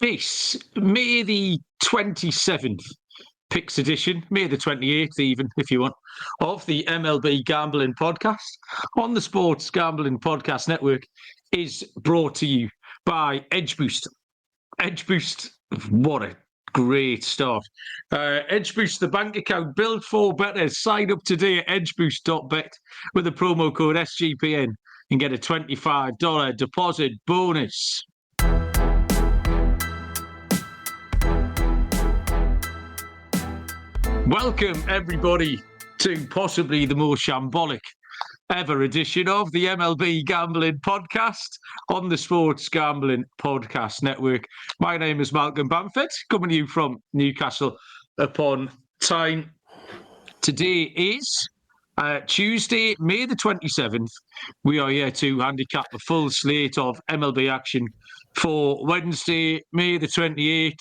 This May the 27th picks edition, May the 28th even, if you want, of the MLB Gambling Podcast on the Sports Gambling Podcast Network is brought to you by Edge Boost. Edge Boost, what a great start. Edge Boost, the bank account built for better. Sign up today at edgeboost.bet with the promo code SGPN and get a $25 deposit bonus. Welcome, everybody, to possibly the most shambolic ever edition of the MLB Gambling Podcast on the Sports Gambling Podcast Network. My name is Malcolm Bamford, coming to you from Newcastle upon Tyne. Today is Tuesday, May the 27th. We are here to handicap a full slate of MLB action for Wednesday, May the 28th.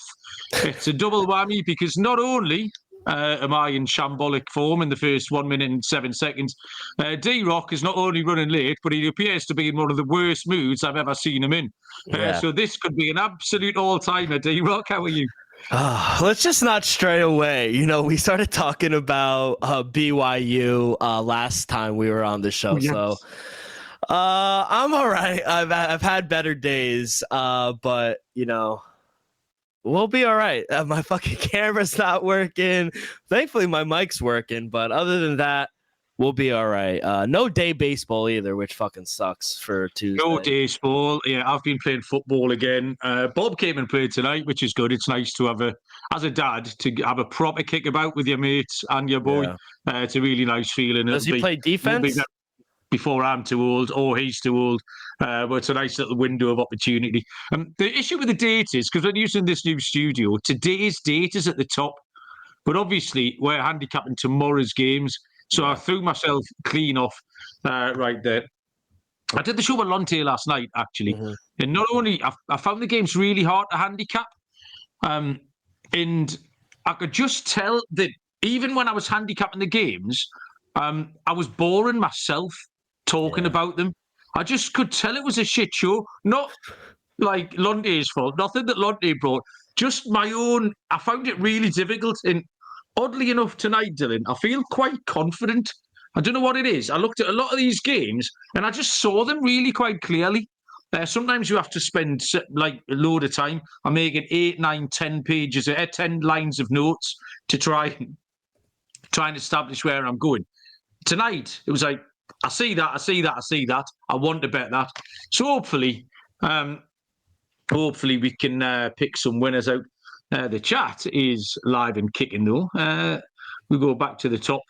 It's a double whammy because not only am I in shambolic form in the first 1 minute and 7 seconds, D-Rock is not only running late, but he appears to be in one of the worst moods I've ever seen him in. So this could be an absolute all-timer. D-Rock, how are you? Let's just not stray away. You know, we started talking about BYU last time we were on the show. Yes. So I'm all right. I've had better days, but, you know, we'll be all right. My fucking camera's not working. Thankfully, my mic's working. But other than that, we'll be all right. No day baseball either, which fucking sucks for Tuesday. No day baseball. Yeah, I've been playing football again. Bob came and played tonight, which is good. It's nice to have as a dad, to have a proper kickabout with your mates and your boy. Yeah. It's a really nice feeling. Does he play defense? Before I'm too old or he's too old, but it's a nice little window of opportunity. The issue with the date is, because we're using this new studio, today's date is at the top, but obviously we're handicapping tomorrow's games, so I threw myself clean off right there. I did the show with Lonte last night, actually, and not only, I found the games really hard to handicap, and I could just tell that even when I was handicapping the games, I was boring myself talking about them. I just could tell it was a shit show. Not like Lonte's fault. Nothing that Lonte brought. Just my own. I found it really difficult. And oddly enough tonight, Dylan, I feel quite confident. I don't know what it is. I looked at a lot of these games and I just saw them really quite clearly. Sometimes you have to spend like a load of time. I'm making 8, 9, 10 pages, 10 lines of notes to try and establish where I'm going. Tonight, it was like, I see that. I want to bet that. So hopefully we can pick some winners out. The chat is live and kicking though. We go back to the top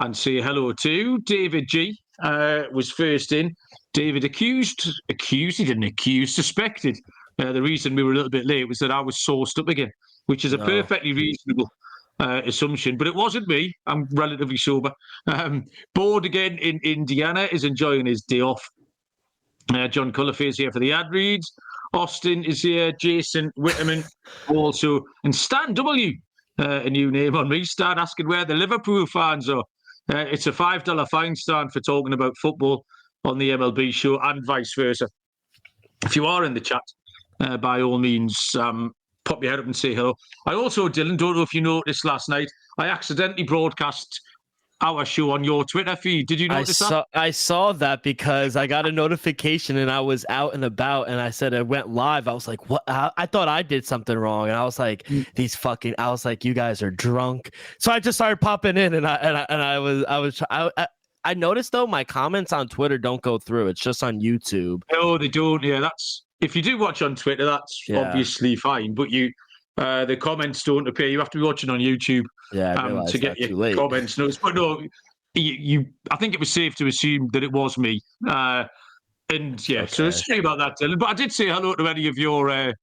and say hello to David G. Was first in. David suspected. The reason we were a little bit late was that I was sourced up again, which is a perfectly reasonable assumption, but it wasn't me. I'm relatively sober. Board again in Indiana is enjoying his day off. John Cullerface here for the ad reads. Austin is here. Jason Whitterman also. And Stan W, a new name on me. Stan asking where the Liverpool fans are. It's a $5 fine, Stan, for talking about football on the MLB show and vice versa. If you are in the chat, by all means, pop your head up and say hello. I also, Dylan, don't know if you noticed last night, I accidentally broadcast our show on your Twitter feed. Did you notice that? I saw that because I got a notification and I was out and about and I said it went live. I was like, what? I thought I did something wrong. And I was like, I was like, you guys are drunk. So I just started popping in and I noticed though, my comments on Twitter don't go through. It's just on YouTube. No, they don't. Yeah, if you do watch on Twitter, that's obviously fine. But the comments don't appear. You have to be watching on YouTube to get your comments notes. But no, I think it was safe to assume that it was me. So sorry about that, Dylan. But I did say hello to any of your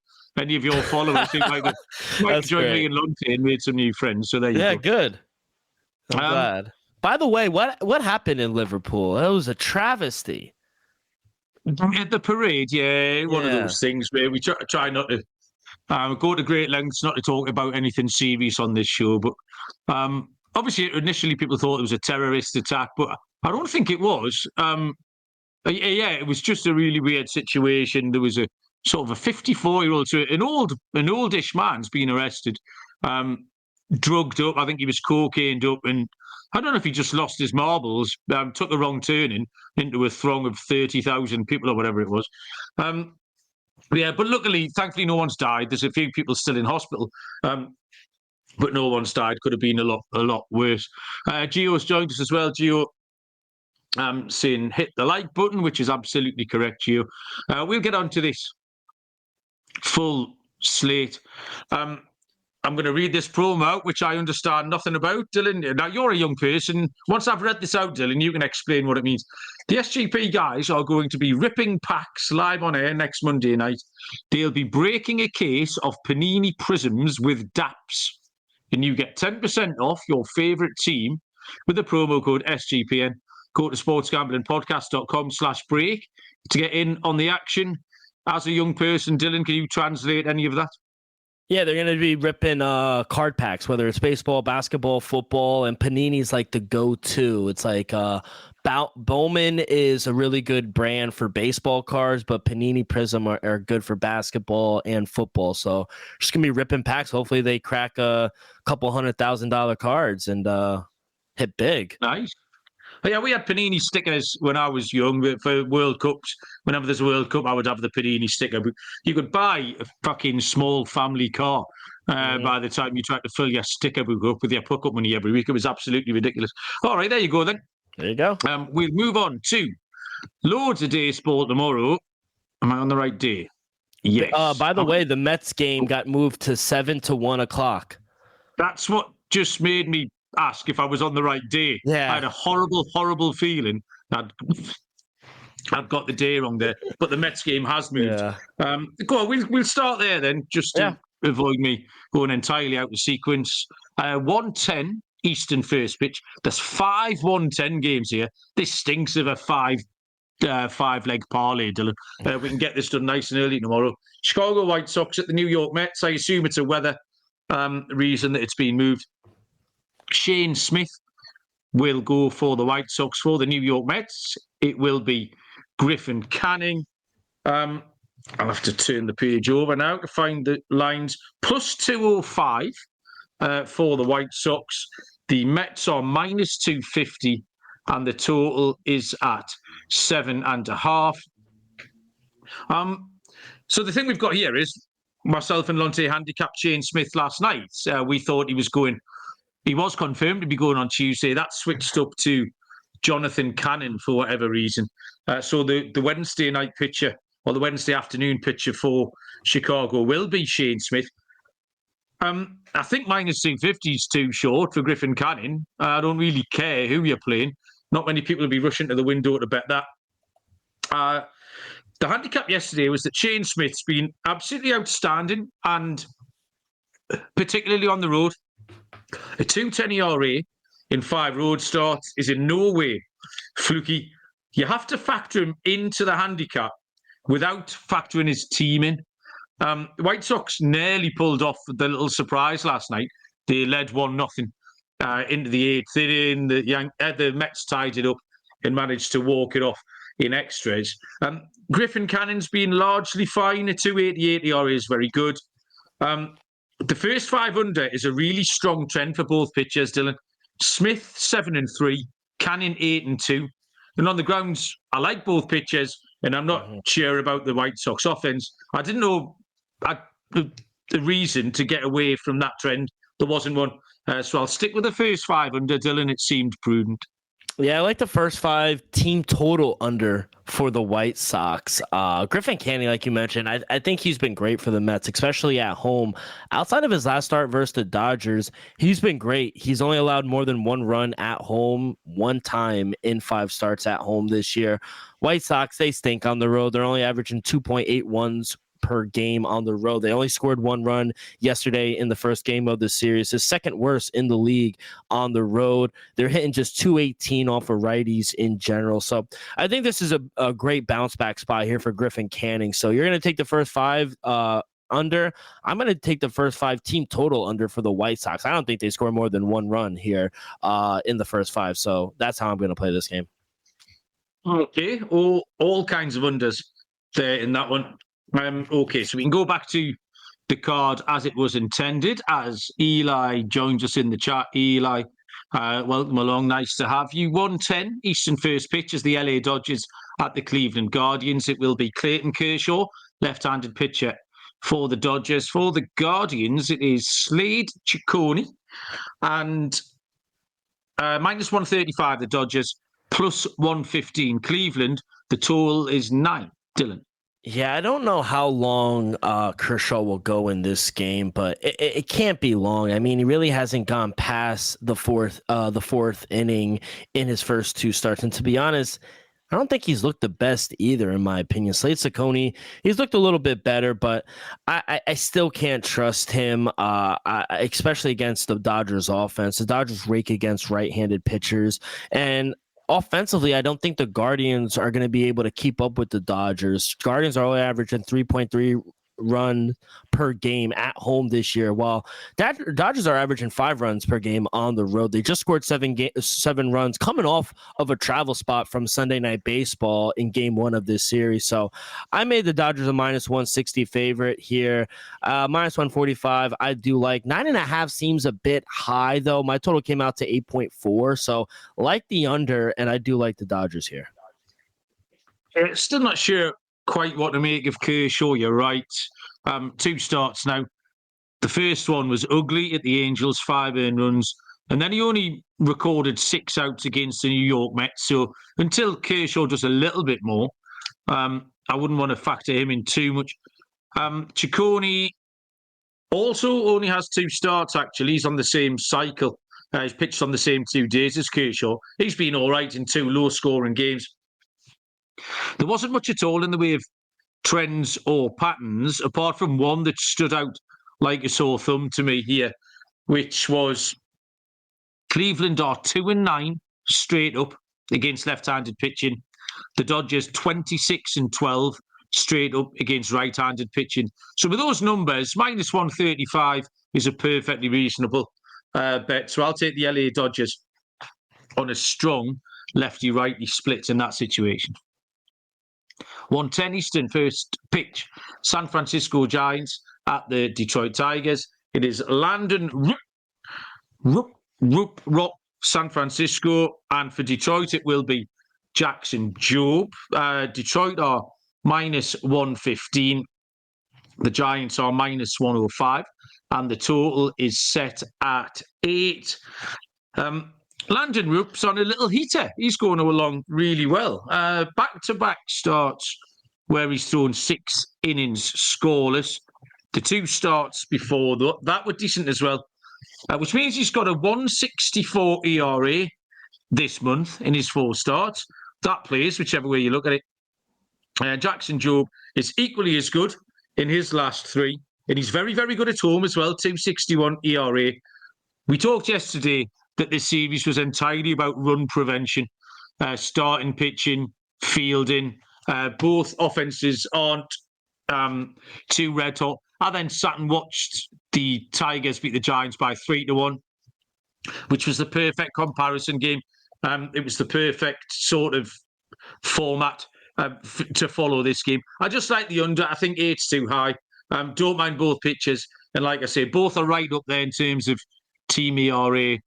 followers who might joined me in London and made some new friends. So there you go. Yeah, good. I'm glad. By the way, what happened in Liverpool? It was a travesty. At the parade, one of those things where we try not to go to great lengths not to talk about anything serious on this show. But obviously, initially people thought it was a terrorist attack, but I don't think it was. It was just a really weird situation. There was a sort of a 54-year-old, so an oldish man's been arrested, drugged up. I think he was cocained up, and I don't know if he just lost his marbles, took a wrong turning into a throng of 30,000 people or whatever it was. Yeah, but luckily, thankfully, no one's died. There's a few people still in hospital, but no one's died. Could have been a lot worse. Gio's joined us as well. Gio, saying hit the like button, which is absolutely correct, Gio. We'll get on to this full slate. I'm going to read this promo out, which I understand nothing about, Dylan. Now, you're a young person. Once I've read this out, Dylan, you can explain what it means. The SGP guys are going to be ripping packs live on air next Monday night. They'll be breaking a case of Panini Prisms with DAPS. And you get 10% off your favourite team with the promo code SGPN. Go to sportsgamblingpodcast.com/break to get in on the action. As a young person, Dylan, can you translate any of that? Yeah, they're going to be ripping card packs, whether it's baseball, basketball, football, and Panini's like the go-to. It's like Bowman is a really good brand for baseball cards, but Panini Prism are good for basketball and football. So just going to be ripping packs. Hopefully they crack a couple $100,000 cards and hit big. Nice. Yeah, we had Panini stickers when I was young for World Cups. Whenever there's a World Cup, I would have the Panini sticker. But you could buy a fucking small family car by the time you tried to fill your sticker book up with your puck-up money every week. It was absolutely ridiculous. All right, there you go then. There you go. We'll move on to loads of day sport tomorrow. Am I on the right day? Yes. By the way, the Mets game got moved to 7 to 1 o'clock. That's what just made me ask if I was on the right day. Yeah. I had a horrible feeling that I've got the day wrong there, but the Mets game has moved. Yeah. Go on, we'll start there then, just to avoid me going entirely out of sequence. 1:10 Eastern first pitch. There's 5 1:10 games here. This stinks of a five-leg parlay, Dylan. We can get this done nice and early tomorrow. Chicago White Sox at the New York Mets. I assume it's a weather reason that it's been moved. Shane Smith will go for the White Sox. For the New York Mets, it will be Griffin Canning. I'll have to turn the page over now to find the lines. Plus 205 for the White Sox. The Mets are minus 250, and the total is at 7.5. So the thing we've got here is myself and Lonte handicapped Shane Smith last night. We thought he was confirmed to be going on Tuesday. That switched up to Jonathan Cannon for whatever reason. So the Wednesday night pitcher, or the Wednesday afternoon pitcher for Chicago, will be Shane Smith. I think minus 250 is too short for Griffin Cannon. I don't really care who you're playing. Not many people will be rushing to the window to bet that. The handicap yesterday was that Shane Smith's been absolutely outstanding, and particularly on the road. A 2.10 ERA in 5 road starts is in no way fluky. You have to factor him into the handicap without factoring his team in. The White Sox nearly pulled off the little surprise last night. They led 1-0 into the 8th inning. The Mets tied it up and managed to walk it off in extras. Griffin Cannon's been largely fine. A 2.88 ERA is very good. The first 5 under is a really strong trend for both pitchers, Dylan. Smith 7-3, Cannon 8-2. And on the grounds, I like both pitchers, and I'm not sure about the White Sox offense. I didn't know the reason to get away from that trend. There wasn't one. So I'll stick with the first 5 under, Dylan. It seemed prudent. Yeah, I like the first 5 team total under for the White Sox. Griffin Canning, like you mentioned, I think he's been great for the Mets, especially at home. Outside of his last start versus the Dodgers, he's been great. He's only allowed more than 1 run at home 1 time in 5 starts at home this year. White Sox, they stink on the road. They're only averaging 2.81 per game on the road. They only scored 1 run yesterday in the first game of the series. The second worst in the league on the road. They're hitting just 218 off of righties in general. So I think this is a great bounce back spot here for Griffin Canning. So you're going to take the first 5 under. I'm going to take the first 5 team total under for the White Sox. I don't think they score more than 1 run here in the first 5. So that's how I'm going to play this game. Okay. All kinds of unders there in that one. Okay, so we can go back to the card as it was intended, as Eli joins us in the chat. Eli, welcome along. Nice to have you. 1:10 Eastern first pitch is the LA Dodgers at the Cleveland Guardians. It will be Clayton Kershaw, left-handed pitcher for the Dodgers. For the Guardians, it is Slade Ciccone and minus 135, the Dodgers, plus 115, Cleveland. The total is 9. Dylan. Yeah, I don't know how long Kershaw will go in this game, but it can't be long. I mean, he really hasn't gone past the fourth inning in his first 2 starts. And to be honest, I don't think he's looked the best either, in my opinion. Slade Ciccone, he's looked a little bit better, but I still can't trust him, especially against the Dodgers offense. The Dodgers rake against right-handed pitchers, and offensively, I don't think the Guardians are going to be able to keep up with the Dodgers. Guardians are only averaging 3.3 run per game at home this year, while Dodgers are averaging 5 runs per game on the road. They just scored 7 runs coming off of a travel spot from Sunday Night Baseball in game 1 of this series. So I made the Dodgers a minus 160 favorite here. Minus 145 I do like. 9.5 seems a bit high though. My total came out to 8.4, so like the under, and I do like the Dodgers here. Still not sure quite what to make of Kershaw. You're right. 2 starts now. The first one was ugly at the Angels, 5 earned runs, and then he only recorded 6 outs against the New York Mets. So until Kershaw does a little bit more, I wouldn't want to factor him in too much. Ciccone also only has 2 starts, actually. He's on the same cycle. He's pitched on the same 2 days as Kershaw. He's been all right in 2 low-scoring games. There wasn't much at all in the way of trends or patterns, apart from one that stood out like a sore thumb to me here, which was Cleveland are 2-9 straight up against left-handed pitching. The Dodgers 26-12 straight up against right-handed pitching. So with those numbers, minus 135 is a perfectly reasonable bet. So I'll take the LA Dodgers on a strong lefty-righty split in that situation. 1:10 Eastern first pitch. San Francisco Giants at the Detroit Tigers. It is Landon Rupp, San Francisco. And for Detroit, it will be Jackson Jobe. Detroit are minus 115. The Giants are minus 105. And the total is set at 8. Landon Rupp's on a little heater. He's going along really well. Back-to-back starts where he's thrown 6 innings scoreless. The 2 starts before that were decent as well, which means he's got a 1.64 ERA this month in his 4 starts. That plays, whichever way you look at it. Jackson Jobe is equally as good in his last 3, and he's very, very good at home as well, 2.61 ERA. We talked yesterday that this series was entirely about run prevention, starting pitching, fielding. Both offenses aren't too red hot. I then sat and watched the Tigers beat the Giants by 3-1, which was the perfect comparison game. It was the perfect sort of format to follow this game. I just like the under. I think 8's too high. Don't mind both pitchers. And like I say, both are right up there in terms of team ERA,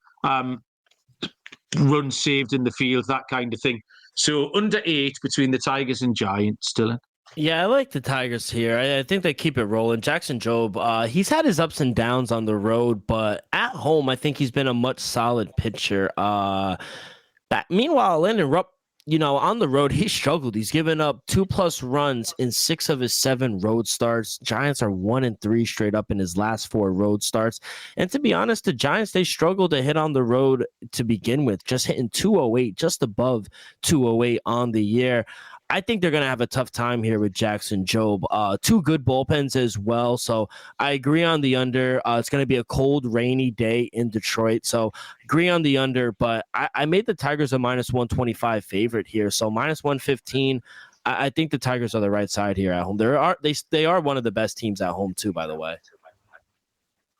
runs saved in the field, that kind of thing. So under 8 between the Tigers and Giants, Dylan. Yeah, I like the Tigers here. I think they keep it rolling. Jackson Jobe, he's had his ups and downs on the road, but at home, I think he's been a much solid pitcher. Meanwhile, Landon Rupp, on the road, he struggled. He's given up 2+ runs in 6 of his 7 road starts. Giants are 1-3 straight up in his last 4 road starts. And to be honest, the Giants, they struggled to hit on the road to begin with, just hitting 208, just above 208 on the year. I think they're going to have a tough time here with Jackson Jobe. 2 good bullpens as well. So I agree on the under. It's going to be a cold, rainy day in Detroit. So agree on the under, but I made the Tigers a minus 125 favorite here. So minus 115. I think the Tigers are the right side here at home. They are one of the best teams at home too, by the way.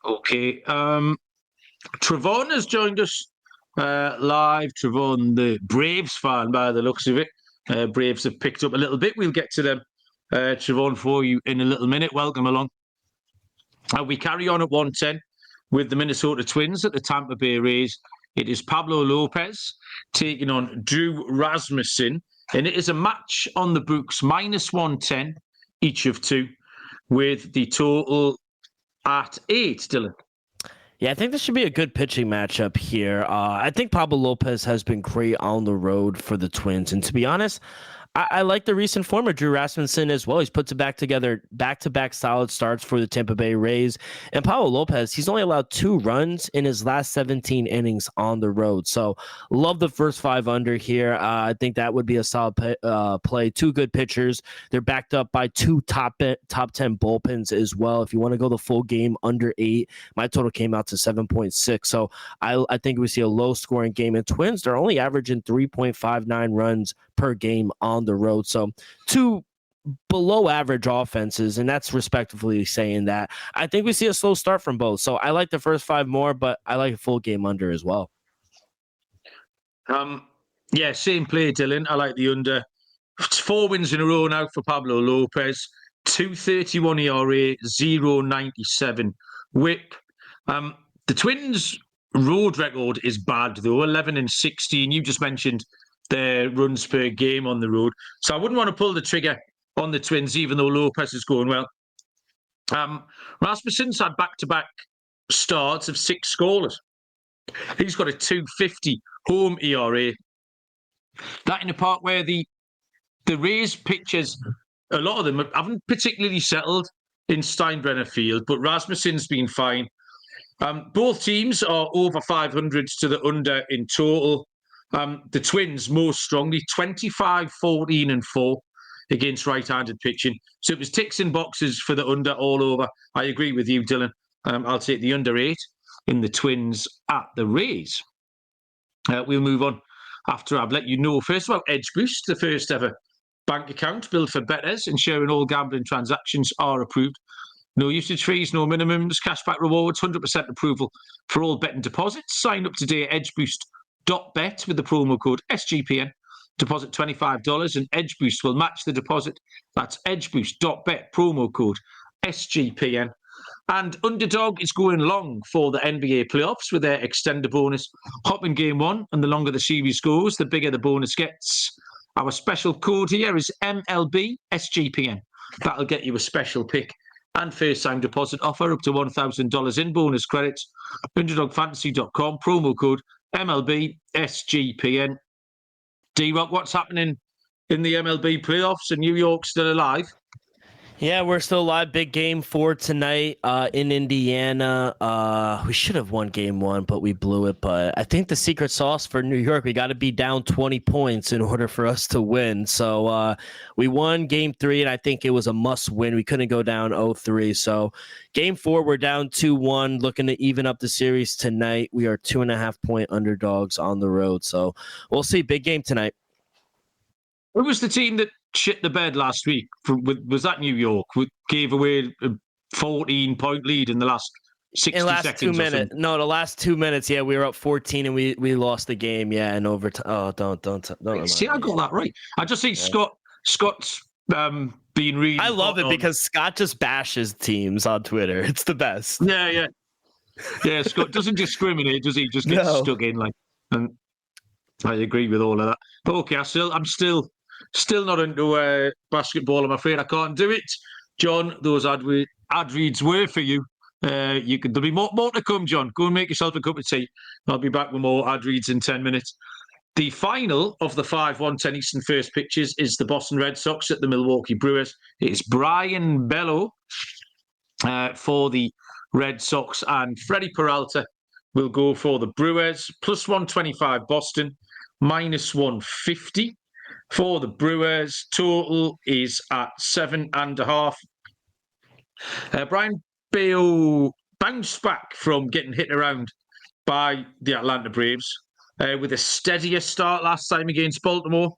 Okay. Travon has joined us live. Travon, the Braves fan by the looks of it. Braves have picked up a little bit. We'll get to them to run for you in a little minute. Welcome along. We carry on at 110 with the Minnesota Twins at the Tampa Bay Rays. It is Pablo Lopez taking on Drew Rasmussen, and it is a match on the books, -110 each of two, with the total at 8, Dylan. Yeah, I think this should be a good pitching matchup here. I think Pablo Lopez has been great on the road for the Twins. And to be honest, I like the recent form of Drew Rasmussen as well. He's put back-to-back solid starts for the Tampa Bay Rays. And Pablo Lopez, he's only allowed 2 runs in his last 17 innings on the road. So love the first 5 under here. I think that would be a solid play. 2 good pitchers. They're backed up by 2 top 10 bullpens as well. If you want to go the full game under 8, my total came out to 7.6. So I think we see a low-scoring game. And Twins, they're only averaging 3.59 runs per game on the road. So 2 below average offenses, and that's respectively saying that. I think we see a slow start from both. So I like the first 5 more, but I like a full game under as well. Yeah, same play, Dylan. I like the under. 4 wins in a row now for Pablo Lopez. 2.31 ERA, 0.97 WHIP. The Twins' road record is bad, though, 11-16. You just mentioned their runs per game on the road. So I wouldn't want to pull the trigger on the Twins, even though Lopez is going well. Rasmussen's had back-to-back starts of 6 scoreless. He's got a 2.50 home ERA. That in a part where the Rays pitchers, a lot of them haven't particularly settled in Steinbrenner Field, but Rasmussen's been fine. Both teams are over 500 to the under in total. The Twins most strongly, 25-14-4 against right-handed pitching. So it was ticks and boxes for the under all over. I agree with you, Dylan. I'll take the under 8 in the Twins at the Rays. We'll move on after I've let you know first about Edge Boost, the first ever bank account built for bettors, ensuring all gambling transactions are approved. No usage fees, no minimums, cashback rewards, 100% approval for all betting deposits. Sign up today at edgeboost.bet with the promo code SGPN. Deposit $25 and Edge Boost will match the deposit. That's edgeboost.bet, promo code SGPN. And Underdog is going long for the NBA playoffs with their extender bonus. Hop in game 1, and the longer the series goes, the bigger the bonus gets. Our special code here is MLB SGPN. That'll get you a special pick and first-time deposit offer up to $1,000 in bonus credits. UnderdogFantasy.com, promo code MLB SGPN. D-Rock, what's happening in the MLB playoffs? Are New York still alive? Yeah, we're still live. Big game 4 tonight in Indiana. We should have won game 1, but we blew it. But I think the secret sauce for New York, we got to be down 20 points in order for us to win. So we won game 3, and I think it was a must win. We couldn't go down 0-3. So game 4, we're down 2-1, looking to even up the series tonight. We are 2.5-point underdogs on the road. So we'll see. Big game tonight. Who was the team that shit the bed last week? Was that New York? Gave away a 14-point lead in the last 60 seconds. 2 minutes. No, the last 2 minutes. Yeah, we were up 14 and we lost the game. Yeah, and overtime. Oh, don't. See, I got that right. I just think Scott's being really. I love it because Scott just bashes teams on Twitter. It's the best. Yeah. Scott doesn't discriminate, does he? Just gets stuck in like. And I agree with all of that. But okay, I'm still not into basketball. I'm afraid I can't do it. John, those ad reads were for you. There'll be more to come, John. Go and make yourself a cup of tea. I'll be back with more ad reads in 10 minutes. The final of the 5-1-10 Eastern first pitches is the Boston Red Sox at the Milwaukee Brewers. It's Brian Bello for the Red Sox, and Freddie Peralta will go for the Brewers. Plus 125 Boston, minus 150. For the Brewers, total is at 7.5. Brian Bello bounced back from getting hit around by the Atlanta Braves with a steadier start last time against Baltimore.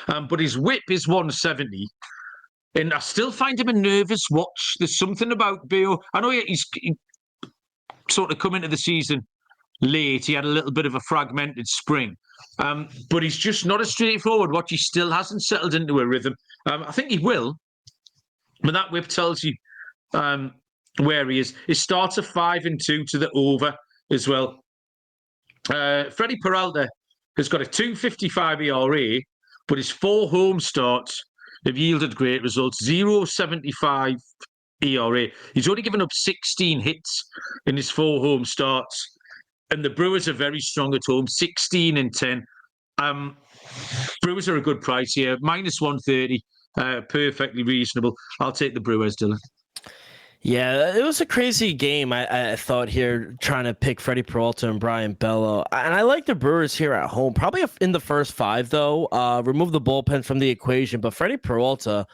But his whip is 170. And I still find him a nervous watch. There's something about Bello. I know he's sort of come into the season late. He had a little bit of a fragmented spring. But he's just not a straightforward watch. He still hasn't settled into a rhythm. I think he will, but that whip tells you where he is. His starts are 5-2 to the over as well. Freddie Peralta has got a 2.55 ERA, but his 4 home starts have yielded great results. 0.75 ERA. He's only given up 16 hits in his 4 home starts, and the Brewers are very strong at home, 16-10. Brewers are a good price here, -130, perfectly reasonable. I'll take the Brewers, Dylan. Yeah, it was a crazy game, I thought, here, trying to pick Freddie Peralta and Brian Bello. And I like the Brewers here at home. Probably in the first 5, though. Remove the bullpen from the equation. But Freddie Peralta,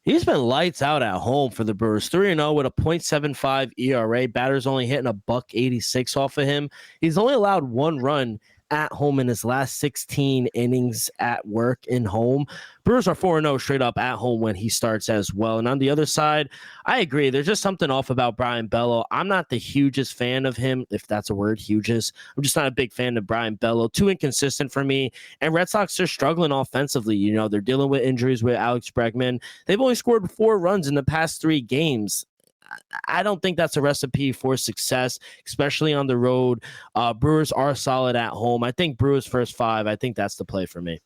he's been lights out at home for the Brewers. 3-0 with a .75 ERA. Batter's only hitting a $186 off of him. He's only allowed 1 run at home in his last 16 innings at work in home. Brewers are 4-0 straight up at home when he starts as well. And on the other side, I agree. There's just something off about Brian Bello. I'm not the hugest fan of him, if that's a word, hugest. I'm just not a big fan of Brian Bello. Too inconsistent for me. And Red Sox are struggling offensively. You know, they're dealing with injuries with Alex Bregman. They've only scored 4 runs in the past 3 games. I don't think that's a recipe for success, especially on the road. Brewers are solid at home. I think Brewers first 5. I think that's the play for me.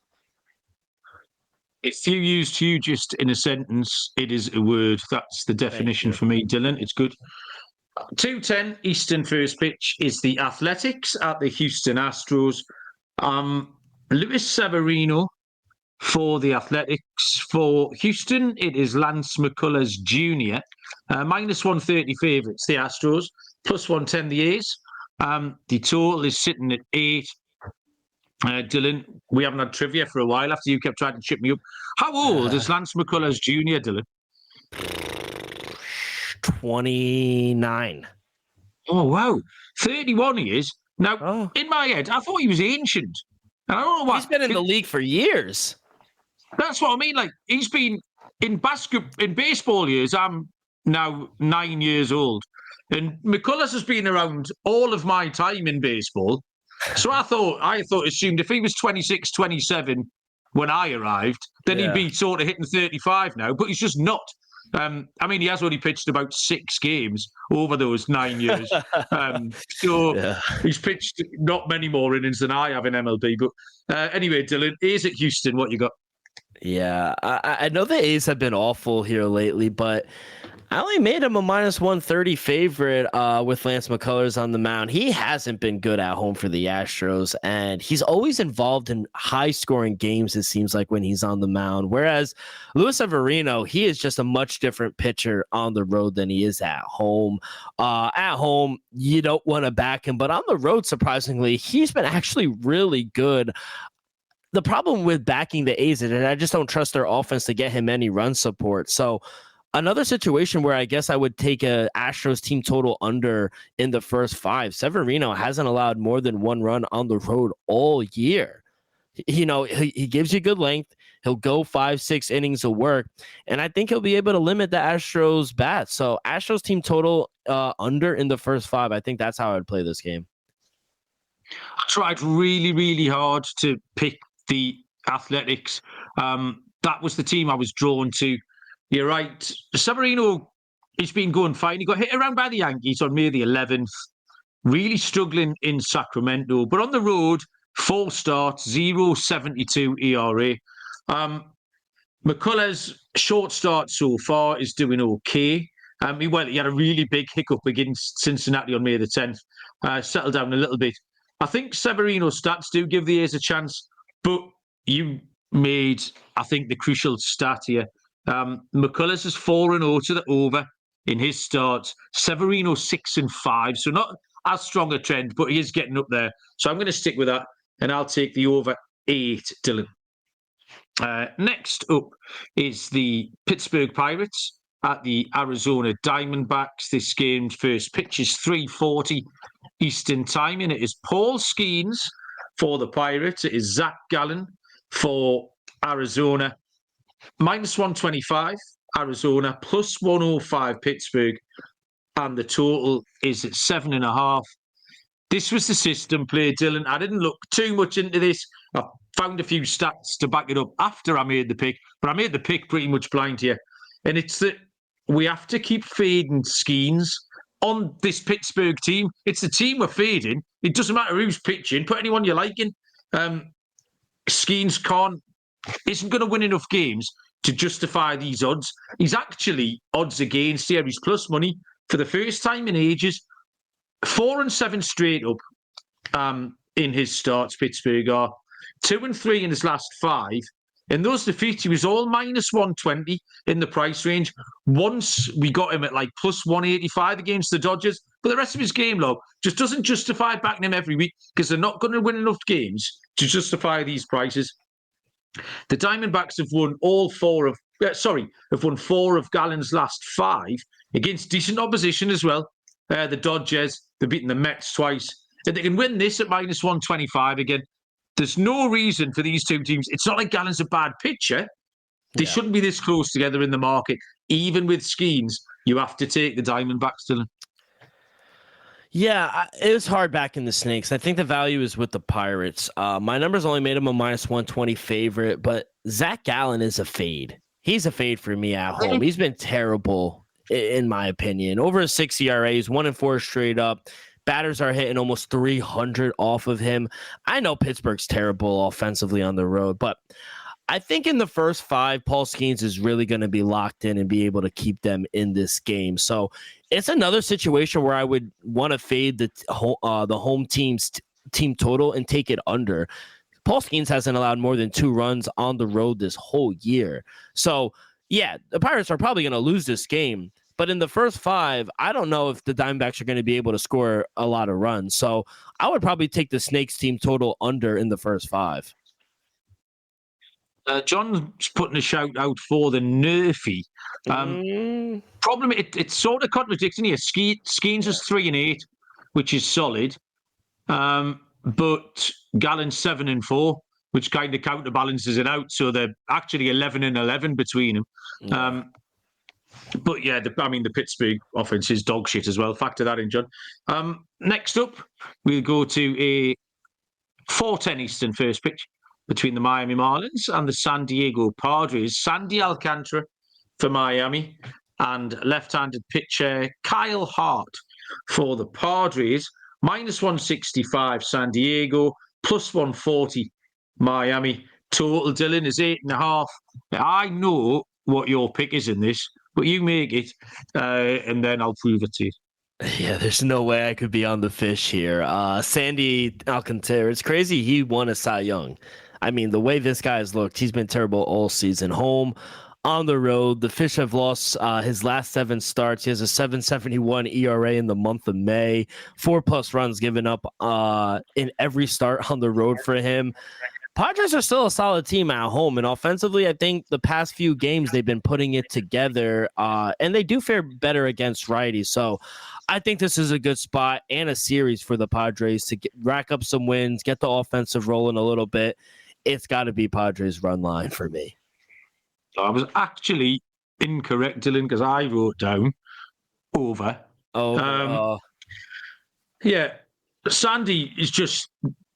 If you used hugest in a sentence, it is a word. That's the definition for me, Dylan. It's good. 2:10 Eastern first pitch is the Athletics at the Houston Astros. Luis Severino for the Athletics. For Houston, it is Lance McCullers Jr. -130 favourites, the Astros. +110 the A's. The total is sitting at 8. Dylan, we haven't had trivia for a while after you kept trying to chip me up. How old is Lance McCullers Jr., Dylan? 29. Oh, wow. 31 he is. Now, in my head, I thought he was ancient. And I don't know why. He's been in the league for years. That's what I mean. Like, he's been in baseball years. I'm now 9 years old. And McCullers has been around all of my time in baseball. So I assumed if he was 26, 27 when I arrived, then he'd be sort of hitting 35 now, but he's just not. I mean, he has only pitched about 6 games over those 9 years. He's pitched not many more innings than I have in MLB. But anyway, Dylan, A's at Houston, what you got? Yeah, I know the A's have been awful here lately, but I only made him a -130 favorite with Lance McCullers on the mound. He hasn't been good at home for the Astros, and he's always involved in high-scoring games, it seems like, when he's on the mound. Whereas Luis Severino, he is just a much different pitcher on the road than he is at home. At home, you don't want to back him, but on the road, surprisingly, he's been actually really good. The problem with backing the A's is that I just don't trust their offense to get him any run support. So another situation where I guess I would take a Astros team total under in the first 5. Severino hasn't allowed more than 1 run on the road all year. You know, he gives you good length. He'll go 5-6 innings of work, and I think he'll be able to limit the Astros bats. So Astros team total under in the first 5. I think that's how I would play this game. I tried really, really hard to pick the Athletics. That was the team I was drawn to. You're right. Severino, he's been going fine. He got hit around by the Yankees on May the 11th. Really struggling in Sacramento. But on the road, 4 starts, 0.72 ERA. McCullers' short start so far is doing okay. He had a really big hiccup against Cincinnati on May the 10th. Settled down a little bit. I think Severino's stats do give the A's a chance. But you made, I think, the crucial stat here. McCullers is 4-0 to the over in his starts. Severino 6-5, so not as strong a trend, but he is getting up there. So I'm going to stick with that, and I'll take the over 8, Dylan. Next up is the Pittsburgh Pirates at the Arizona Diamondbacks. This game's first pitch is 3:40 Eastern time, and it is Paul Skeens for the Pirates. It is Zach Gallen for Arizona. -125 Arizona, +105 Pittsburgh, and the total is at 7.5. This was the system play, Dylan. I didn't look too much into this. I found a few stats to back it up after I made the pick, but I made the pick pretty much blind here. And it's that we have to keep fading Skeens on this Pittsburgh team. It's the team we're fading. It doesn't matter who's pitching. Put anyone you like in. Skeens isn't going to win enough games to justify these odds. He's actually odds against here. He's plus money for the first time in ages. 4 and 7 straight up in his starts. Pittsburgh are 2 and 3 in his last 5. In those defeats, he was all minus 120 in the price range. Once we got him at like plus 185 against the Dodgers, but the rest of his game log just doesn't justify backing him every week because they're not going to win enough games to justify these prices. The Diamondbacks have won have won 4 of Gallen's last 5 against decent opposition as well. The Dodgers, they've beaten the Mets twice. If they can win this at minus 125 again, there's no reason for these two teams. It's not like Gallen's a bad pitcher. They shouldn't be this close together in the market. Even with Skeens, you have to take the Diamondbacks, Dylan. Yeah, it was hard back in the Snakes. I think the value is with the Pirates. My numbers only made him a minus 120 favorite, but Zach Gallen is a fade. He's a fade for me at home. He's been terrible, in my opinion. Over a 6 ERA, he's 1 and 4 straight up. Batters are hitting almost 300 off of him. I know Pittsburgh's terrible offensively on the road, but I think in the first 5, Paul Skeens is really going to be locked in and be able to keep them in this game. So it's another situation where I would want to fade the home team's team total and take it under. Paul Skeens hasn't allowed more than 2 runs on the road this whole year. So, yeah, the Pirates are probably going to lose this game. But in the first 5, I don't know if the Diamondbacks are going to be able to score a lot of runs. So I would probably take the Snakes team total under in the first 5. John's putting a shout out for the Nerfy. Problem, it's sort of contradicting here. Skeens is 3 and 8, which is solid. But Gallen's 7 and 4, which kind of counterbalances it out. So they're actually 11 and 11 between them. Yeah. But yeah, the Pittsburgh offense is dog shit as well. Factor that in, John. Next up, we'll go to a 4:10 Eastern first pitch between the Miami Marlins and the San Diego Padres. Sandy Alcantara for Miami and left-handed pitcher Kyle Hart for the Padres. Minus 165 San Diego, plus 140 Miami. Total, Dylan, is 8.5. I know what your pick is in this, but you make it, and then I'll prove it to you. Yeah, there's no way I could be on the fish here. Sandy Alcantara, it's crazy he won a Cy Young. I mean, the way this guy's looked, he's been terrible all season. Home, on the road, the Fish have lost his last 7 starts. He has a 7.71 ERA in the month of May. 4+ runs given up in every start on the road for him. Padres are still a solid team at home, and offensively, I think the past few games they've been putting it together, and they do fare better against righties. So I think this is a good spot and a series for the Padres to rack up some wins, get the offensive rolling a little bit. It's got to be Padres run line for me. I was actually incorrect, Dylan, because I wrote down over. Yeah, Sandy is just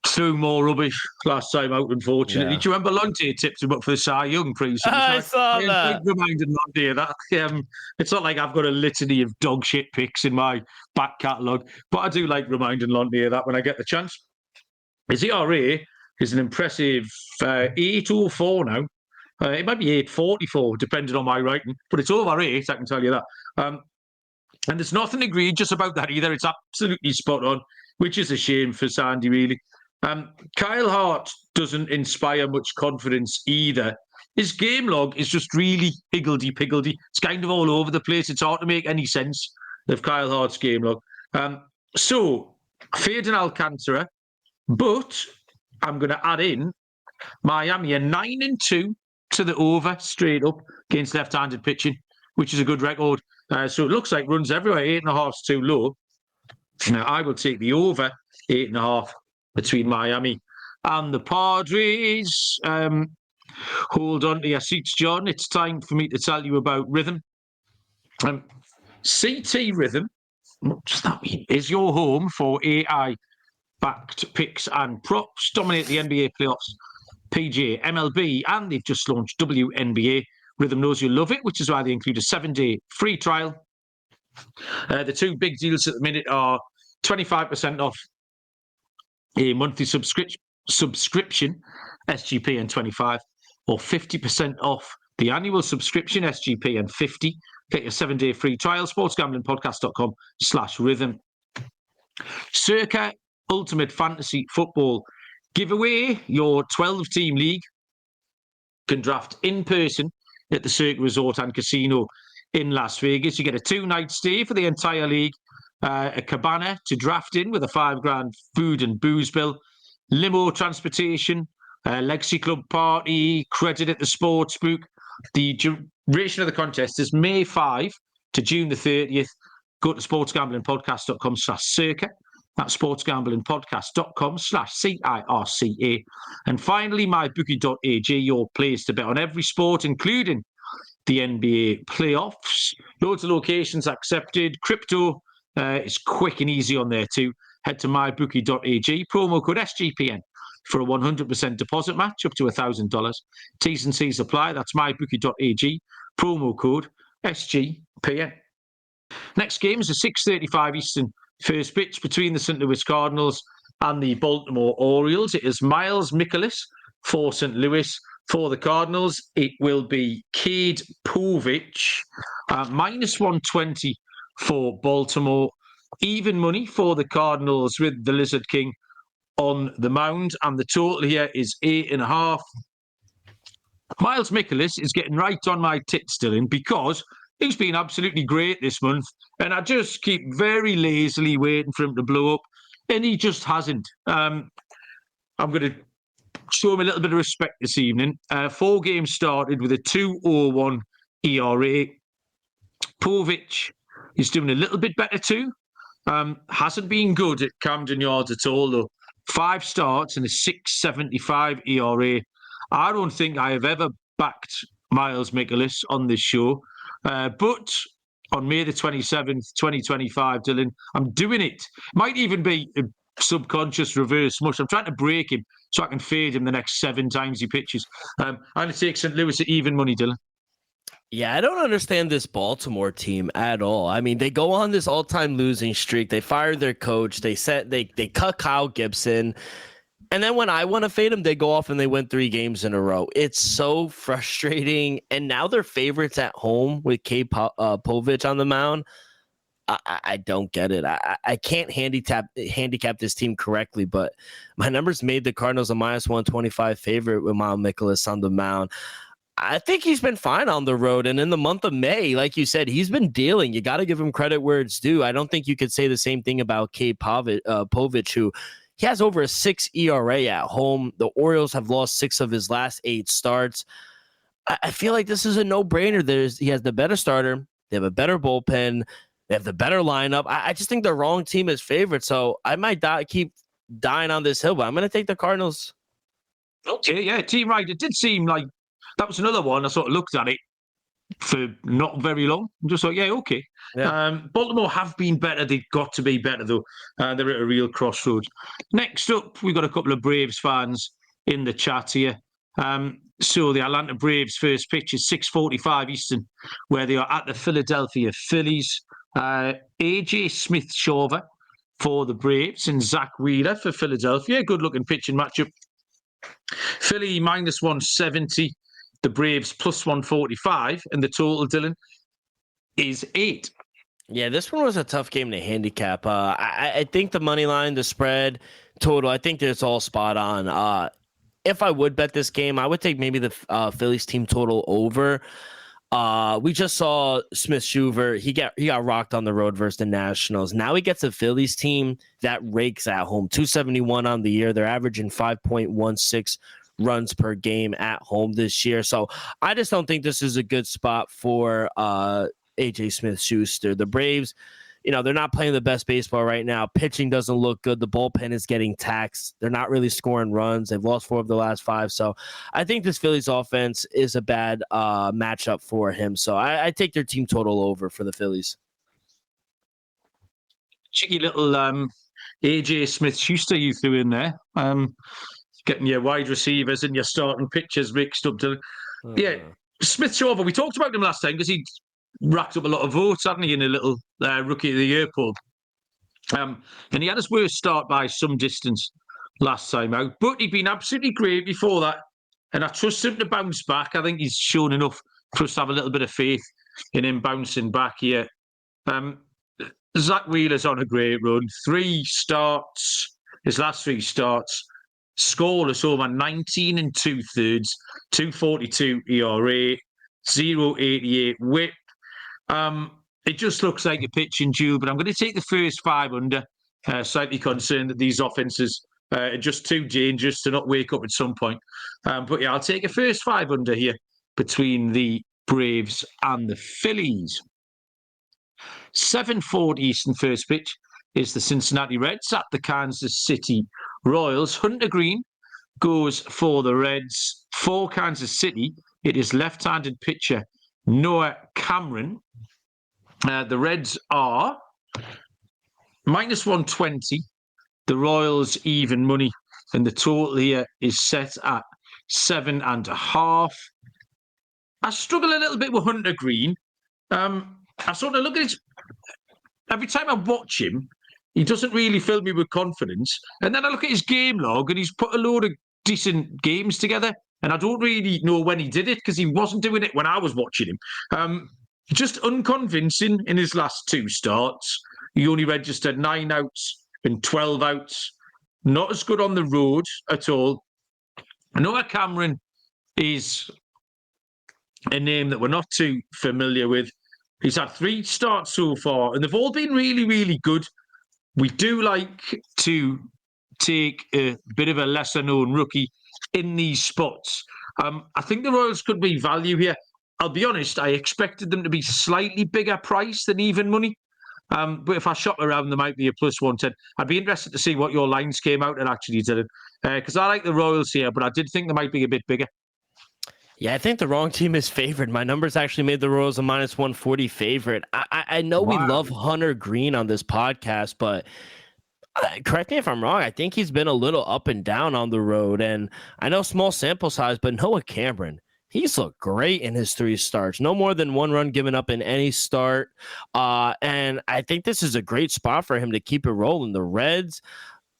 threw more rubbish last time out, unfortunately. Yeah. Do you remember Lonte tipped him up for the Cy Young pre-season? I saw that. Like reminding Lonte of that. It's not like I've got a litany of dog shit picks in my back catalogue, but I do like reminding Lonte of that when I get the chance. His ERA is an impressive 8.04 now. It might be 8.44, depending on my writing, but it's over 8, I can tell you that. And there's nothing egregious about that either. It's absolutely spot on, which is a shame for Sandy, really. Kyle Hart doesn't inspire much confidence either. His game log is just really higgledy-piggledy. It's kind of all over the place. It's hard to make any sense of Kyle Hart's game log. So, fading Alcantara, but I'm going to add in Miami a 9-2 to the over straight up against left-handed pitching, which is a good record. So it looks like runs everywhere. 8.5 is too low. Now I will take the over 8.5 between Miami and the Padres. Hold on to your seats, John. It's time for me to tell you about Rhythm. CT Rhythm, what does that mean? Is your home for AI-backed picks and props. Dominate the NBA playoffs PGA, MLB, and they've just launched WNBA. Rhythm knows you'll love it, which is why they include a 7-day free trial. The two big deals at the minute are 25% off a monthly subscription, SGPN 25, or 50% off the annual subscription, SGPN 50. Get your 7-day free trial, sportsgamblingpodcast.com/rhythm. Circa Ultimate Fantasy Football giveaway. Your 12-team league can draft in person at the Circa Resort and Casino in Las Vegas. You get a 2-night stay for the entire league, a cabana to draft in with a $5,000 food and booze bill, limo transportation, Legacy Club party, credit at the sportsbook. The duration of the contest is May 5 to June the 30th. Go to sportsgamblingpodcast.com/circa. That's sportsgamblingpodcast.com/CIRCA. And finally, mybookie.ag, your place to bet on every sport, including the NBA playoffs. Loads of locations accepted. Crypto is quick and easy on there too. Head to mybookie.ag, promo code SGPN for a 100% deposit match up to $1,000. T's and C's apply. That's mybookie.ag, promo code SGPN. Next game is a 6:35 Eastern first pitch between the St. Louis Cardinals and the Baltimore Orioles. It is Miles Mikolas for St. Louis. For the Cardinals, it will be Cade Povich, -120 for Baltimore. Even money for the Cardinals with the Lizard King on the mound. And the total here is 8.5. Miles Mikolas is getting right on my tits, Dylan, because he's been absolutely great this month. And I just keep very lazily waiting for him to blow up. And he just hasn't. I'm going to show him a little bit of respect this evening. 4 games started with a 2.01 ERA. Povich is doing a little bit better too. Hasn't been good at Camden Yards at all, though. 5 starts and a 6.75 ERA. I don't think I have ever backed Miles Mikolas on this show. But on May the 27th, 2025, Dylan, I'm doing it. Might even be a subconscious reverse mush. I'm trying to break him so I can fade him the next 7 times he pitches. I'm going to take St. Louis at even money, Dylan. Yeah, I don't understand this Baltimore team at all. I mean, they go on this all-time losing streak. They fired their coach. They cut Kyle Gibson. And then when I want to fade them, they go off and they win 3 games in a row. It's so frustrating. And now they're favorites at home with Cade Povich on the mound. I don't get it. I can't handicap this team correctly, but my numbers made the Cardinals a -125 favorite with Miles Mikolas on the mound. I think he's been fine on the road. And in the month of May, like you said, he's been dealing. You got to give him credit where it's due. I don't think you could say the same thing about Cade Povich, who he has over a 6 ERA at home. The Orioles have lost 6 of his last 8 starts. I feel like this is a no-brainer. He has the better starter. They have a better bullpen. They have the better lineup. I just think the wrong team is favorite. So I might keep dying on this hill, but I'm going to take the Cardinals. Okay, yeah, team right. It did seem like that was another one. I sort of looked at it for not very long. I'm just like, yeah, okay. Yeah. Baltimore have been better. They've got to be better, though. They're at a real crossroads. Next up, we've got a couple of Braves fans in the chat here. So the Atlanta Braves first pitch is 6:45 Eastern, where they are at the Philadelphia Phillies. AJ Smith-Shawver for the Braves and Zach Wheeler for Philadelphia. Good-looking pitching matchup. Philly -170. The Braves +145, and the total, Dylan, is 8. Yeah, this one was a tough game to handicap. I think the money line, the spread, total, I think it's all spot on. If I would bet this game, I would take maybe the Phillies team total over. We just saw Smith-Shawver. He got rocked on the road versus the Nationals. Now he gets a Phillies team that rakes at home. 271 on the year. They're averaging 5.16 runs per game at home this year. So I just don't think this is a good spot for AJ Smith-Schuster. The Braves, they're not playing the best baseball right now. Pitching doesn't look good. The bullpen is getting taxed. They're not really scoring runs. They've lost 4 of the last 5. So I think this Phillies offense is a bad matchup for him. So I take their team total over for the Phillies. Cheeky little AJ Smith-Schuster you threw in there. getting your wide receivers and your starting pitchers mixed up. Yeah, Smith Shawver, we talked about him last time because he racked up a lot of votes, hadn't he, in a little Rookie of the Year poll. And he had his worst start by some distance last time out, but he'd been absolutely great before that. And I trust him to bounce back. I think he's shown enough for us to have a little bit of faith in him bouncing back here. Zach Wheeler's on a great run. 3 starts, his last 3 starts, scoreless over 19 2/3, 2.42 ERA, 0.88 WHIP. It just looks like a pitching duel, but I'm going to take the first 5 under. Slightly concerned that these offences are just too dangerous to not wake up at some point. But yeah, I'll take a first 5 under here between the Braves and the Phillies. 7:40 Eastern first pitch is the Cincinnati Reds at the Kansas City Royals. Hunter Green goes for the Reds. For Kansas City, it is left-handed pitcher Noah Cameron. The Reds are -120. The Royals even money, and the total here is set at 7.5. I struggle a little bit with Hunter Green. I sort of look at his... Every time I watch him, he doesn't really fill me with confidence. And then I look at his game log, and he's put a load of decent games together. And I don't really know when he did it, because he wasn't doing it when I was watching him. Just unconvincing in his last 2 starts. He only registered 9 outs and 12 outs. Not as good on the road at all. Noah Cameron is a name that we're not too familiar with. He's had 3 starts so far, and they've all been really, really good. We do like to take a bit of a lesser-known rookie in these spots. I think the Royals could be value here. I'll be honest, I expected them to be slightly bigger price than even money. But if I shop around, there might be a +110. I'd be interested to see what your lines came out at, actually, Dylan. Because I like the Royals here, but I did think they might be a bit bigger. Yeah, I think the wrong team is favored. My numbers actually made the Royals a -140 favorite. I know we love Hunter Green on this podcast, but correct me if I'm wrong. I think he's been a little up and down on the road. And I know small sample size, but Noah Cameron, he's looked great in his 3 starts. No more than 1 run given up in any start. And I think this is a great spot for him to keep it rolling. The Reds,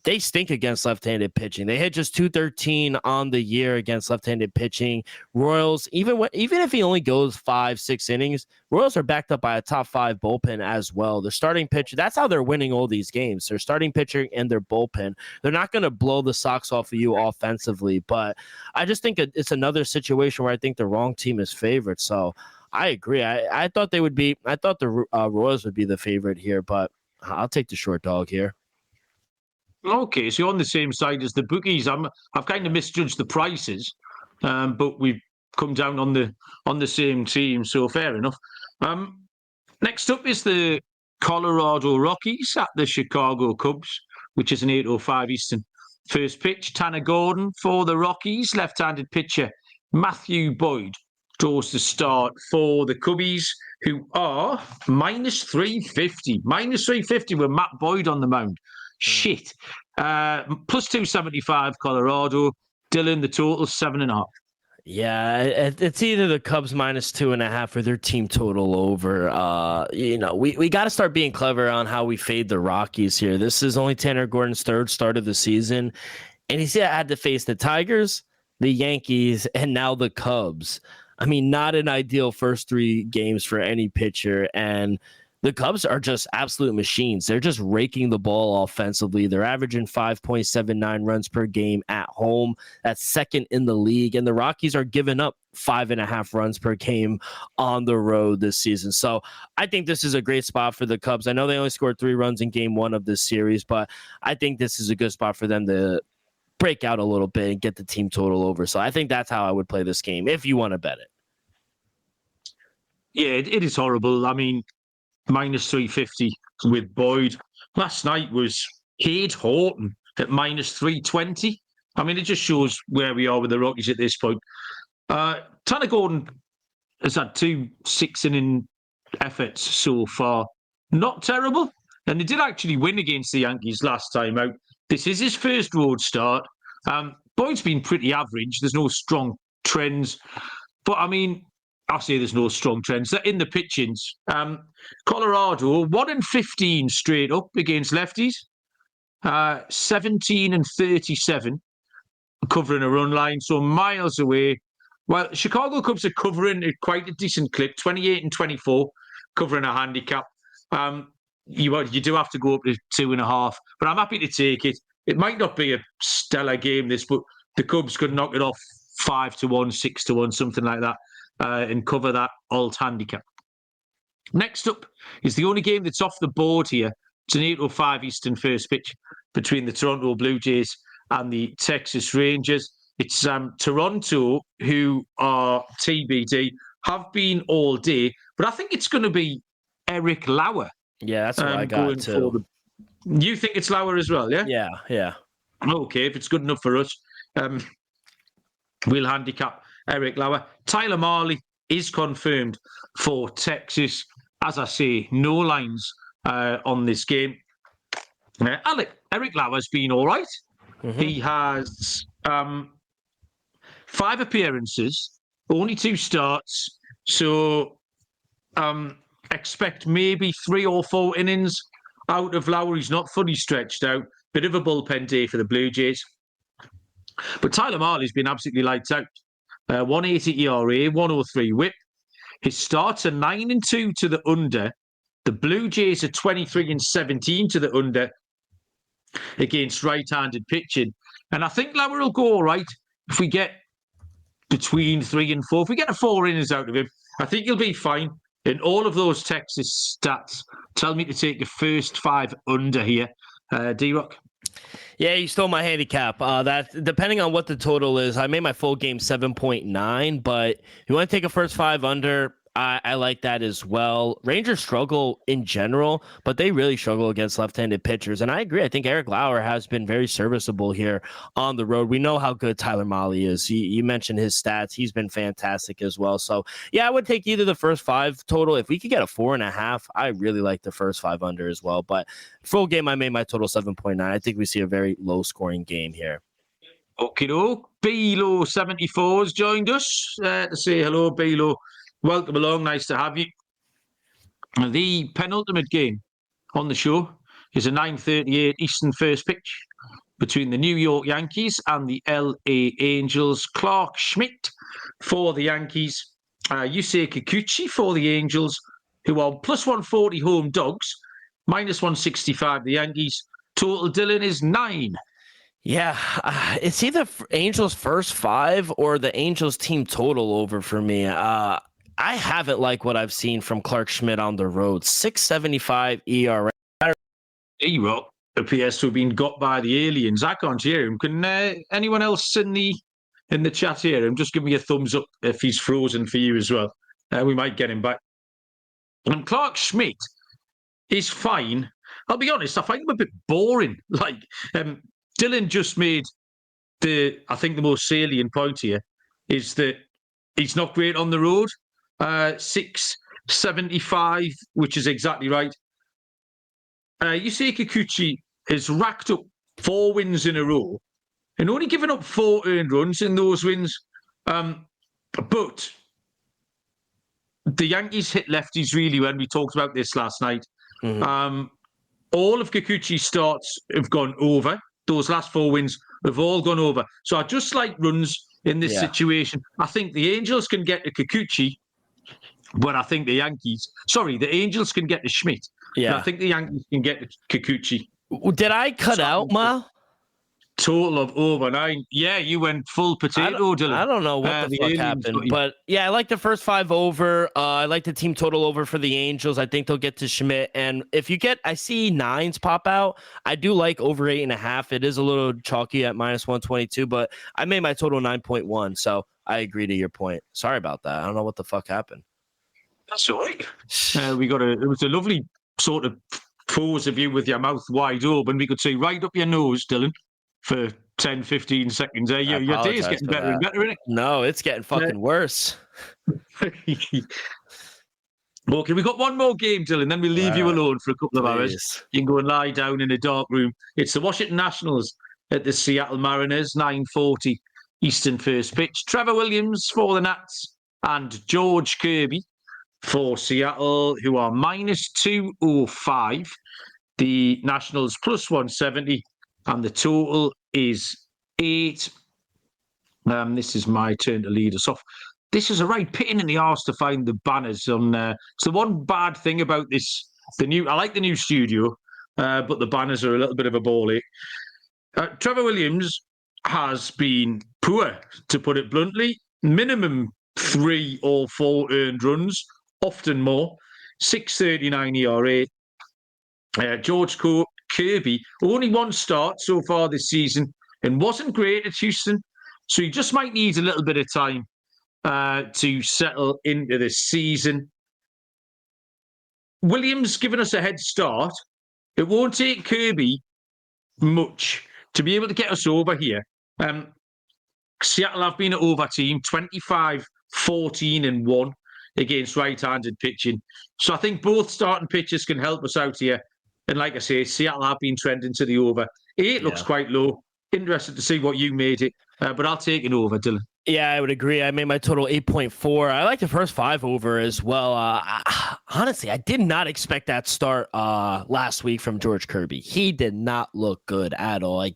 they stink against left-handed pitching. They hit just .213 on the year against left-handed pitching. Royals, even if he only goes 5-6 innings, Royals are backed up by a top 5 bullpen as well. The starting pitcher, that's how they're winning all these games. Their starting pitcher and their bullpen. They're not going to blow the socks off of you offensively, but I just think it's another situation where I think the wrong team is favored. So I agree. I thought the Royals would be the favorite here, but I'll take the short dog here. Okay, so you're on the same side as the bookies. I've kind of misjudged the prices, but we've come down on the same team, so fair enough. Next up is the Colorado Rockies at the Chicago Cubs, which is an 8:05 Eastern first pitch. Tanner Gordon for the Rockies, left-handed pitcher Matthew Boyd draws the start for the Cubbies, who are -350. -350 with Matt Boyd on the mound. Shit. +275 Colorado. Dylan, the total 7.5. Yeah, it's either the Cubs -2.5 or their team total over. We got to start being clever on how we fade the Rockies here. This is only Tanner Gordon's 3rd start of the season, and he's had to face the Tigers, the Yankees, and now the Cubs. I mean, not an ideal first 3 games for any pitcher, and the Cubs are just absolute machines. They're just raking the ball offensively. They're averaging 5.79 runs per game at home. That's 2nd in the league. And the Rockies are giving up 5.5 runs per game on the road this season. So I think this is a great spot for the Cubs. I know they only scored 3 runs in game 1 of this series, but I think this is a good spot for them to break out a little bit and get the team total over. So I think that's how I would play this game if you want to bet it. Yeah, it is horrible. I mean, -350 with Boyd. Last night was Cade Horton at -320. I mean, it just shows where we are with the Rockies at this point. Tanner Gordon has had 2 6-inning efforts so far. Not terrible. And they did actually win against the Yankees last time out. This is his first road start. Boyd's been pretty average. There's no strong trends. But, I mean, I say there's no strong trends. In the pitchings, Colorado, 1-15 straight up against lefties. 17-37 covering a run line, so miles away. Well, Chicago Cubs are covering at quite a decent clip, 28-24, covering a handicap. You do have to go up to 2.5, but I'm happy to take it. It might not be a stellar game, this, but the Cubs could knock it off 5-1, 6-1, something like that, and cover that alt handicap. Next up is the only game that's off the board here. It's an 8:05 Eastern first pitch between the Toronto Blue Jays and the Texas Rangers. It's Toronto, who are TBD, have been all day, but I think it's going to be Eric Lauer. Yeah, that's what I got too. You think it's Lauer as well, yeah? Yeah. Okay, if it's good enough for us, we'll handicap Eric Lauer. Tyler Mahle is confirmed for Texas. As I say, no lines on this game. Eric Lauer's been all right. Mm-hmm. He has 5 appearances, only 2 starts. So expect maybe 3 or 4 innings out of Lauer. He's not fully stretched out. Bit of a bullpen day for the Blue Jays. But Tyler Mahle's been absolutely lights out. 180 ERA, 103 whip. His starts are 9-2 to the under. The Blue Jays are 23-17 to the under against right-handed pitching. And I think Lauer will go all right if we get between 3 and 4. If we get 4 innings out of him, I think he'll be fine. And all of those Texas stats tell me to take the first 5 under here. D-Rock? Yeah, you stole my handicap. That depending on what the total is, I made my full game 7.9, but you want to take a first 5 under, I like that as well. Rangers struggle in general, but they really struggle against left-handed pitchers. And I agree. I think Eric Lauer has been very serviceable here on the road. We know how good Tyler Mahle is. You mentioned his stats. He's been fantastic as well. So, yeah, I would take either the first 5 total. If we could get a 4.5, I really like the first 5 under as well. But full game, I made my total 7.9. I think we see a very low-scoring game here. Okay, Bilo 74 has joined us to say hello, Bilo. Welcome along. Nice to have you. The penultimate game on the show is a 9:38 Eastern first pitch between the New York Yankees and the LA Angels. Clark Schmidt for the Yankees. Yusei Kikuchi for the Angels, who are plus 140 home dogs, minus 165 the Yankees. Total, Dylan, is 9. Yeah, it's either Angels first 5 or the Angels team total over for me. I haven't liked what I've seen from Clark Schmidt on the road. 6.75 ERA. E-Rock appears to have been got by the aliens. I can't hear him. Can anyone else in the chat hear him? Just give me a thumbs up if he's frozen for you as well. We might get him back. And Clark Schmidt is fine. I'll be honest, I find him a bit boring. Like, Dylan just made the most salient point here is that he's not great on the road. 6.75, which is exactly right. Yusei Kikuchi has racked up 4 wins in a row and only given up 4 earned runs in those wins. But the Yankees hit lefties really well. We talked about this last night. Mm-hmm. All of Kikuchi's starts have gone over. Those last 4 wins have all gone over. So I just like runs in this situation. I think the Angels can get to Kikuchi, but I think the Angels can get to Schmidt. Yeah. But I think the Yankees can get to Kikuchi. Did I cut out, Mal? Total of over 9. Yeah, you went full potato, Dylan. I don't know what the fuck happened. But yeah, I like the first 5 over. I like the team total over for the Angels. I think they'll get to Schmidt. And if you I see 9s pop out. I do like over 8.5. It is a little chalky at minus 122, but I made my total 9.1. So I agree to your point. Sorry about that. I don't know what the fuck happened. That's all right. It was a lovely sort of pose of you with your mouth wide open. We could see right up your nose, Dylan, for 10, 15 seconds. Your day is getting better and better, isn't it? No, it's getting fucking worse. Okay, we've got one more game, Dylan, then we'll leave you alone for a couple of hours. You can go and lie down in a dark room. It's the Washington Nationals at the Seattle Mariners, 9:40 Eastern first pitch. Trevor Williams for the Nats and George Kirby for Seattle, who are -205. The Nationals +170, and the total is 8. This is my turn to lead us off. This is a right pain in the arse to find the banners on. It's the one bad thing about this. I like the new studio, but the banners are a little bit of a ball ache. Trevor Williams has been poor, to put it bluntly. Minimum 3 or 4 earned runs, often more. 6.39 ERA. George Kirby, only one start so far this season and wasn't great at Houston. So he just might need a little bit of time to settle into the season. Williams given us a head start. It won't take Kirby much to be able to get us over here. Seattle have been an over team, 25-14-1 against right-handed pitching. So I think both starting pitchers can help us out here. And like I say, Seattle have been trending to the over. 8 looks quite low. Interested to see what you made it, but I'll take it over, Dylan. Yeah, I would agree. I made my total 8.4. I like the first 5 over as well. Honestly, I did not expect that start last week from George Kirby. He did not look good at all. Like,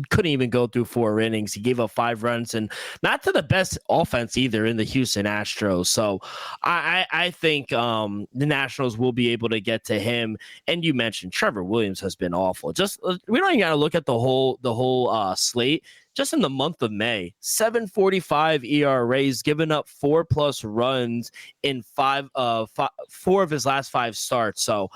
couldn't even go through 4 innings. He gave up 5 runs and not to the best offense either in the Houston Astros. So I think the Nationals will be able to get to him. And you mentioned Trevor Williams has been awful. Just we don't even got to look at the whole slate. Just in the month of May, 7.45 ERAs, given up 4+ runs in 4 of his last 5 starts. So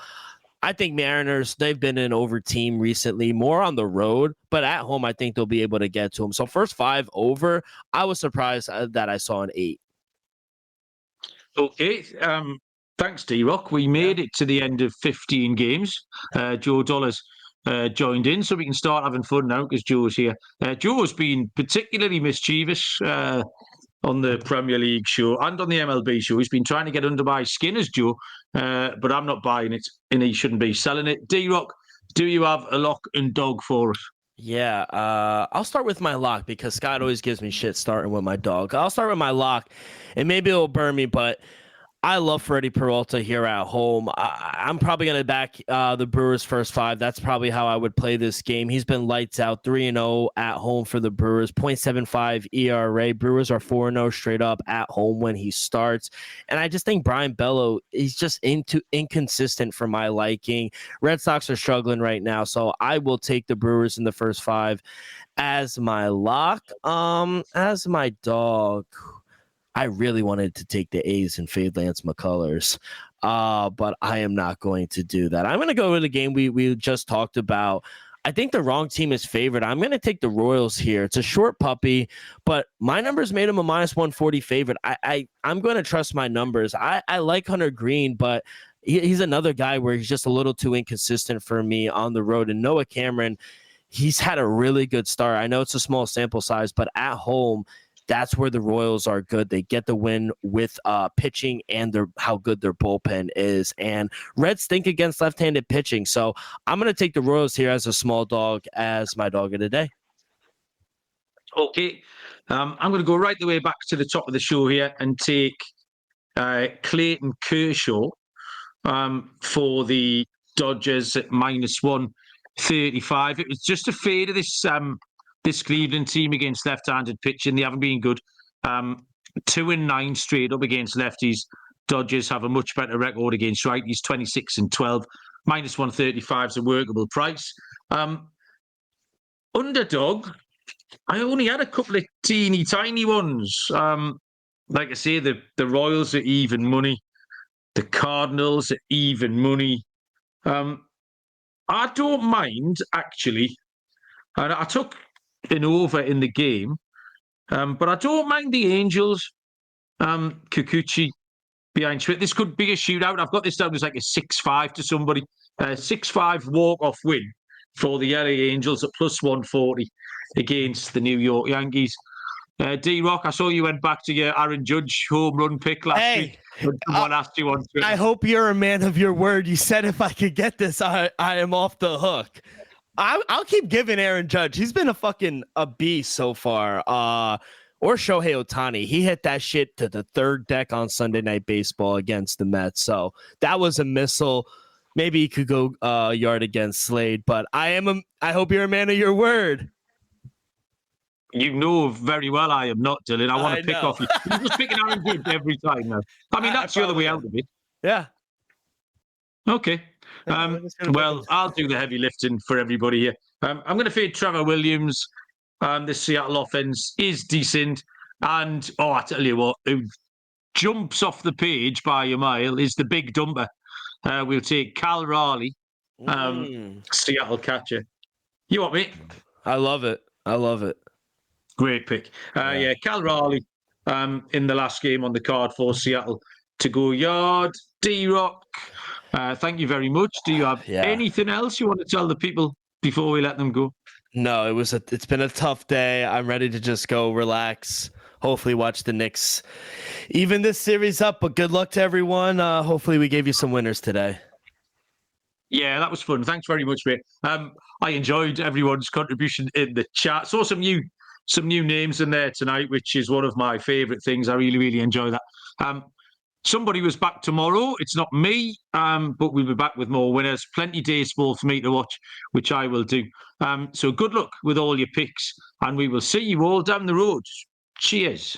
I think Mariners, they've been an over team recently, more on the road, but at home, I think they'll be able to get to him. So first 5 over, I was surprised that I saw an 8. Okay. Thanks, D-Rock. We made it to the end of 15 games. Joe Dollars joined in, so we can start having fun now because Joe's here. Joe's been particularly mischievous on the Premier League show and on the MLB show. He's been trying to get under my skin as Joe, but I'm not buying it, and he shouldn't be selling it. D-Rock, do you have a lock and dog for us? Yeah, I'll start with my lock because Scott always gives me shit starting with my dog. I'll start with my lock, and maybe it'll burn me, but I love Freddie Peralta here at home. I'm probably going to back the Brewers first 5. That's probably how I would play this game. He's been lights out, 3-0 at home for the Brewers, 0.75 ERA. Brewers are 4-0 straight up at home when he starts. And I just think Brian Bello is just inconsistent for my liking. Red Sox are struggling right now, so I will take the Brewers in the first 5 as my lock. As my dog, I really wanted to take the A's and fade Lance McCullers, but I am not going to do that. I'm going to go with the game we just talked about. I think the wrong team is favored. I'm going to take the Royals here. It's a short puppy, but my numbers made him a -140 favorite. I'm going to trust my numbers. I like Hunter Green, but he's another guy where he's just a little too inconsistent for me on the road. And Noah Cameron, he's had a really good start. I know it's a small sample size, but at home, that's where the Royals are good. They get the win with pitching and how good their bullpen is. And Reds stink against left-handed pitching. So I'm going to take the Royals here as a small dog as my dog of the day. Okay. I'm going to go right the way back to the top of the show here and take Clayton Kershaw for the Dodgers at -135. It was just a fade of this Cleveland team against left-handed pitching. They haven't been good. 2-9 straight up against lefties. Dodgers have a much better record against righties, 26-12. -135 is a workable price. Underdog, I only had a couple of teeny tiny ones. Like I say, the Royals are even money. The Cardinals are even money. I don't mind, actually. And I took an over in the game, but I don't mind the Angels. Kikuchi behind Schmidt. This could be a shootout. I've got this down as like a 6-5 to somebody. 6-5 walk-off win for the LA Angels at +140 against the New York Yankees. D-Rock, I saw you went back to your Aaron Judge home run pick last week. Someone asked you on Twitter. I hope you're a man of your word. You said if I could get this, I am off the hook. I'll keep giving Aaron Judge. He's been a beast so far. Or Shohei Ohtani. He hit that shit to the third deck on Sunday Night Baseball against the Mets. So that was a missile. Maybe he could go yard against Slade. But I hope you're a man of your word. You know very well I am not, Dylan. I want to pick off you. You're just picking Aaron Judge every time now. I mean, that's the other way out of it. Yeah. Okay. Well, I'll do the heavy lifting for everybody here. I'm going to fade Trevor Williams. The Seattle offense is decent. And, I tell you what, who jumps off the page by a mile is the big dumper. We'll take Cal Raleigh, Seattle catcher. You want me? I love it. Great pick. Cal Raleigh in the last game on the card for Seattle to go yard. D-Rock, thank you very much. Do you have anything else you want to tell the people before we let them go? No, it's been a tough day. I'm ready to just go relax. Hopefully watch the Knicks even this series up, but good luck to everyone. Hopefully we gave you some winners today. Yeah, that was fun. Thanks very much, mate. I enjoyed everyone's contribution in the chat. Saw some new names in there tonight, which is one of my favourite things. I really, really enjoy that. Somebody was back tomorrow. It's not me, but we'll be back with more winners. Plenty days sport for me to watch, which I will do. So good luck with all your picks, and we will see you all down the road. Cheers.